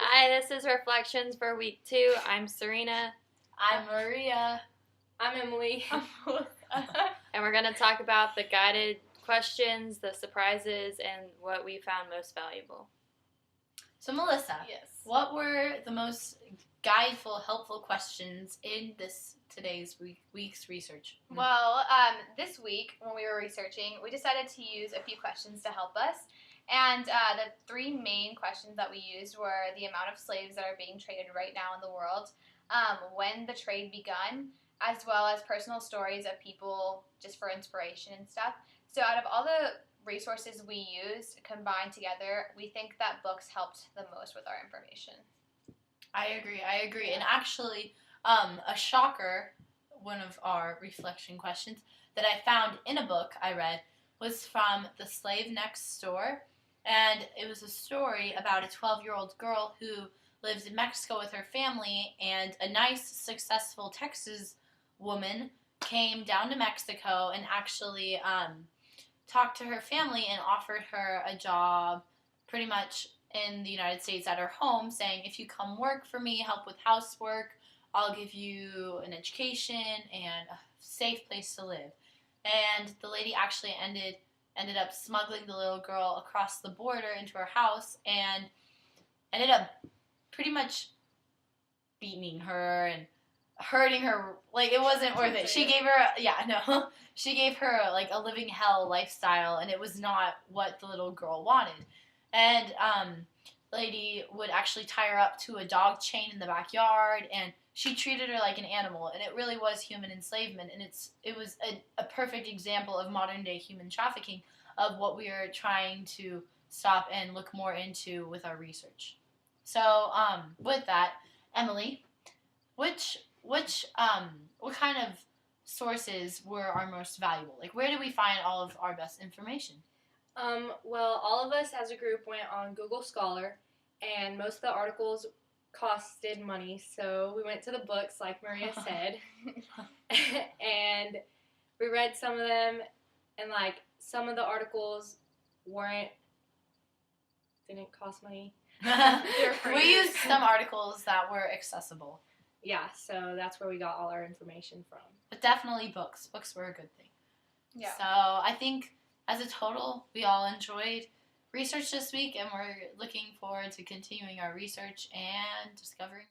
Hi, this is Reflections for Week 2. I'm Serena. I'm Maria. I'm Emily. And we're going to talk about the guided questions, the surprises, and what we found most valuable. So, Melissa, Yes. what were the most guideful, helpful questions in today's week's research? Well, this week when we were researching, we decided to use a few questions to help us. And the three main questions that we used were the amount of slaves that are being traded right now in the world, when the trade begun, as well as personal stories of people just for inspiration and stuff. So out of all the resources we used combined together, we think that books helped the most with our information. I agree. And actually, a shocker, one of our reflection questions that I found in a book I read was from The Slave Next Door. And it was a story about a 12-year-old girl who lives in Mexico with her family, and a nice, successful Texas woman came down to Mexico and actually talked to her family and offered her a job pretty much in the United States at her home, saying, if you come work for me, help with housework, I'll give you an education and a safe place to live. And the lady actually ended up smuggling the little girl across the border into her house and ended up pretty much beating her and hurting her. Like, it wasn't worth it. She gave her, she gave her like a living hell lifestyle, and it was not what the little girl wanted. And lady would actually tie her up to a dog chain in the backyard, and she treated her like an animal, and it really was human enslavement, and it was a perfect example of modern day human trafficking, of what we are trying to stop and look more into with our research. So with that, Emily, what kind of sources were our most valuable? Like, where did we find all of our best information? Well, all of us as a group went on Google Scholar, and most of the articles costed money, so we went to the books, like Maria said, and we read some of them, and like some of the articles didn't cost money. We used some articles that were accessible. Yeah, so that's where we got all our information from. But definitely books. Books were a good thing. Yeah. So I think as a total, we all enjoyed research this week, and we're looking forward to continuing our research and discovering